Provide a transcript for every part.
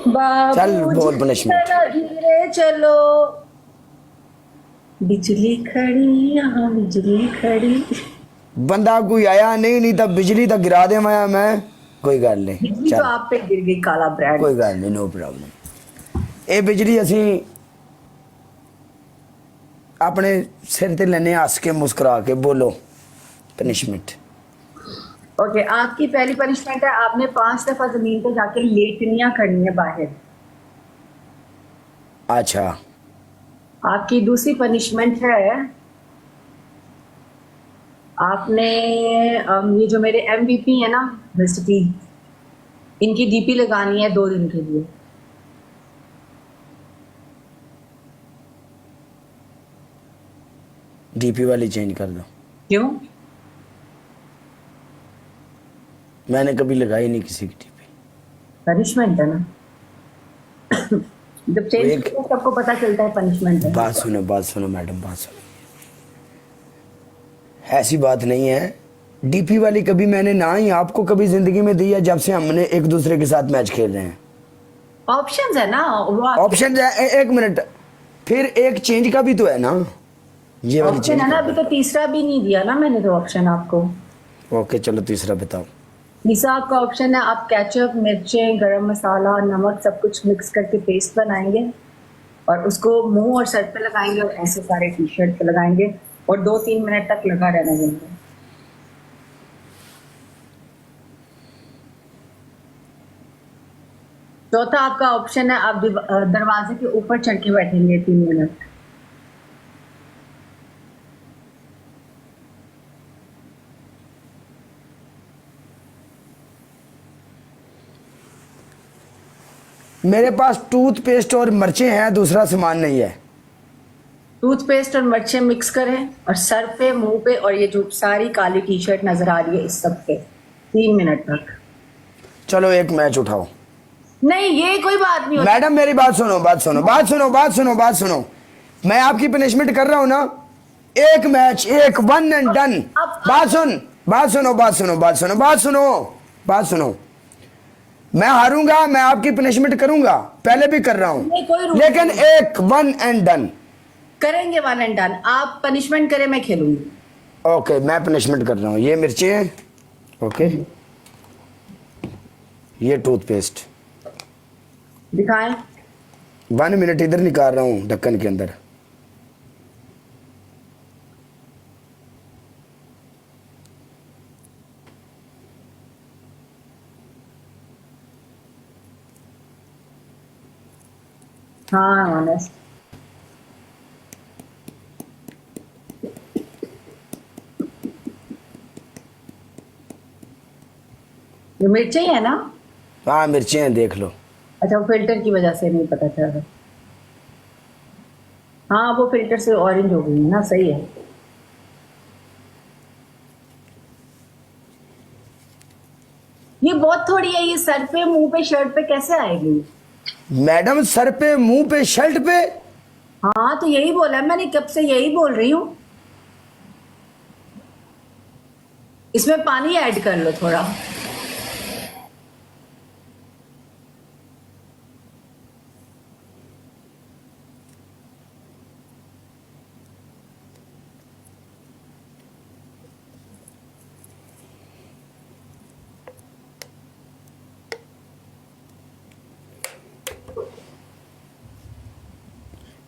चल बाबू बोल पनिशमेंट। जरा धीरे चलो, बिजली खड़ी यहाँ बिजली खड़ी। बंदा कोई आया नहीं, नहीं तब बिजली तक गिरा दे मैं कोई गल नहीं। बिजली तो चल आप पे गिर गई, काला ब्रांड। कोई गल नहीं, नो प्रॉब्लम। ये बिजली असी अपने सिर ते लेने, हस के मुस्कुरा के। बोलो पनिशमेंट। ओके, आपकी पहली पनिशमेंट है, आपने 5 दफा जमीन पे जाके लेटनियां करनी है बाहर। अच्छा आपकी दूसरी पनिशमेंट है, आपने ये जो मेरे एमवीपी है ना मिस्टर टी, इनकी डीपी लगानी है 2 दिन के लिए। डीपी वाली चेंज कर दो। क्यों? मैंने कभी लगाई नहीं किसी की डीपी। पनिशमेंट है ना, जब चेंज एक करते हैं सबको पता चलता है पनिशमेंट है। बात सुनो मैडम, बात सुनो। ऐसी बात नहीं है, डीपी वाली कभी मैंने ना ही आपको कभी जिंदगी में दी है, जब से हमने एक दूसरे के साथ मैच खेल रहे हैं। ऑप्शंस है ना वो ऑप्शन है, एक मिनट, फिर एक चेंज का भी तो है ना, ये वाली ऑप्शन चेंज है ना, कर अभी तो तीसरा भी नहीं दिया ना मैंने तो ऑप्शन आपको। दो। ओके चलो तीसरा बताओ। तीसरा आपका ऑप्शन है, आप केचप, मिर्चें, गरम मसाला, नमक सब कुछ मिक्स करके पेस्ट बनाएंगे और उसको मुंह और सर पे लगाएंगे और ऐसे सारे टी शर्ट पे लगाएंगे और 2-3 मिनट तक लगा रहना देंगे। चौथा आपका ऑप्शन है, आप दरवाजे के ऊपर चढ़ के बैठेंगे 3 मिनट। मेरे पास टूथपेस्ट और मिर्चें हैं, दूसरा सामान नहीं है। टूथपेस्ट और मिर्चें मिक्स करें और सर पे, मुंह पे और ये जो सारी काली टी शर्ट नजर आ रही है इस सब पे 3 मिनट तक। चलो एक मैच उठाओ। नहीं, ये कोई बात नहीं होती। मैडम मेरी बात सुनो, बात सुनो। मैं आपकी पनिशमेंट कर रहा हूं ना, एक मैच, एक वन एंड डन। बात सुनो। मैं हारूंगा, मैं आपकी पनिशमेंट करूंगा, पहले भी कर रहा नहीं, कोई हूं, रूल लेकिन नहीं। एक वन एंड डन। करेंगे 1 एंड डन। आप पनिशमेंट करें, मैं खेलूंगी। ओके मैं पनिशमेंट कर रहा हूं। ये मिर्ची है, ओके, ये टूथपेस्ट। दिखाएं। 1 मिनट इधर निकाल रहा हूं ढक्कन के अंदर। हाँ ऑनेस्ट। ये मिर्ची है ना? हाँ मिर्ची हैं, देख लो। अच्छा, वो फिल्टर की वजह से नहीं पता चल रहा। हाँ, वो फिल्टर से ऑरेंज हो गई है ना, सही है। ये बहुत थोड़ी है, ये सर पे, मुंह पे, शर्ट पे कैसे आएगी? मैडम सर पे, मुंह पे, शर्ट पे। हाँ तो यही बोला है मैंने, कब से यही बोल रही हूँ। इसमें पानी ऐड कर लो थोड़ा।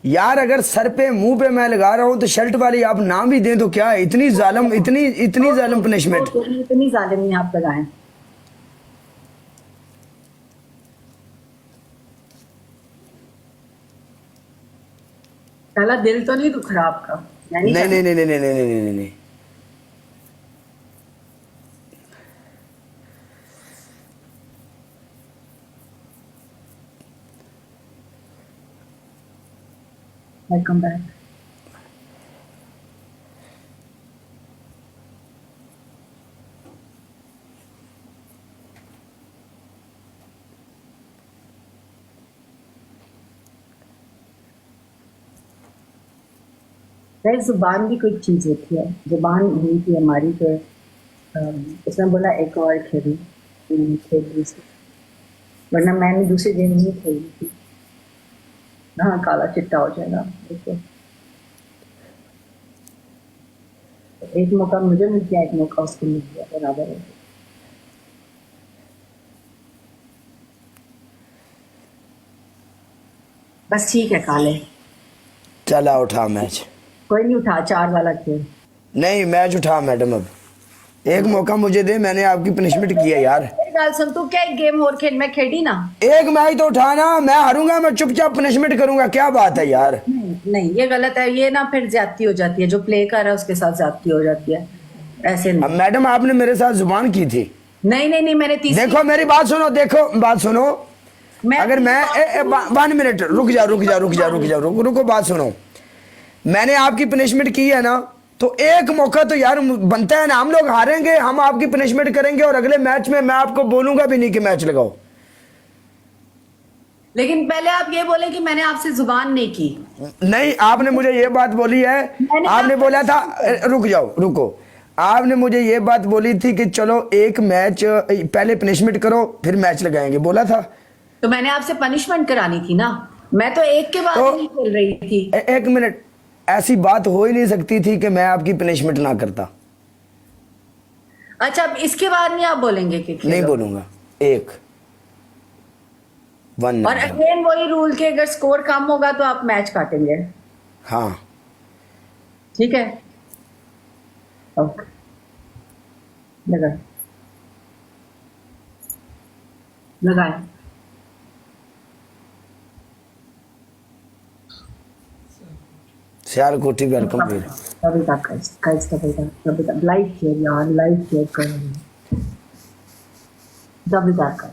यार अगर सर पे मुंह पे मैं लगा रहा हूं तो शर्ट वाली आप नाम भी दें तो क्या है? इतनी जालिम, इतनी जालिम पनिशमेंट। इतनी जालिम नहीं आप लगाएं। पहला दिल तो नहीं दुख रहा आपका? नहीं नहीं नहीं नहीं नहीं नहीं नहीं नहीं नहीं। Welcome back. जुबान भी कुछ चीज होती है। जुबान हुई थी हमारी तो उसने बोला एक और खेली, खेल वरना मैंने दूसरी गेम नहीं खेली थी। हाँ काला चिट्टा हो जाएगा देखो। एक मौका मुझे मिल गया, एक मौका उसको मिल गया, बराबर है। बस ठीक है काले, चला उठा मैच। कोई नहीं उठा, 4 वाला खेल। नहीं मैच उठा मैडम, अब एक मौका मुझे दे, मैंने आपकी पनिशमेंट की है यार। मेरी बात सुन, तू क्या एक गेम और खेल, मैं खेली ना। एक मैच तो उठाना, मैं हारूंगा, मैं चुपचाप पनिशमेंट करूंगा, क्या बात है यार। नहीं नहीं, ये गलत है, ये ना फिर ज्यादती हो जाती है, जो प्ले कर रहा है उसके साथ ज्यादती हो जाती है, ऐसे अब नहीं। मैडम आपने मेरे साथ जुबान की थी। नहीं नहीं नहीं, मैंने तीसरी। देखो मेरी बात सुनो, देखो बात सुनो। मैं अगर मैं 1 मिनट रुक जा रुक जा रुक जा रुक जा रुक रुको, बात सुनो। मैंने आपकी पनिशमेंट की है ना, तो एक मौका तो यार बनता है ना। हम लोग हारेंगे, हम आपकी पनिशमेंट करेंगे, और अगले मैच में मैं आपको बोलूंगा भी नहीं कि मैच लगाओ। लेकिन पहले आप ये बोले कि मैंने आपसे जुबान नहीं की। नहीं, आपने मुझे ये बात बोली है, आपने बोला था, रुक जाओ रुको, आपने मुझे ये बात बोली थी कि चलो एक मैच पहले पनिशमेंट करो फिर मैच लगाएंगे, बोला था। तो मैंने आपसे पनिशमेंट करानी थी ना, मैं तो एक के बाद तो नहीं खेल रही थी। एक मिनट, ऐसी बात हो ही नहीं सकती थी कि मैं आपकी पनिशमेंट ना करता। अच्छा, अब इसके बाद नहीं आप बोलेंगे कि खेलो? नहीं बोलूंगा। 1 और अगेन वही रूल के अगर स्कोर कम होगा तो आप मैच काटेंगे। हाँ ठीक है, ओके, लगाए लगाए। सियालकोटी वेलकम वीर। कभी तक कभी तक लाइव शेयर यार, लाइव शेयर करेंगे कभी तक।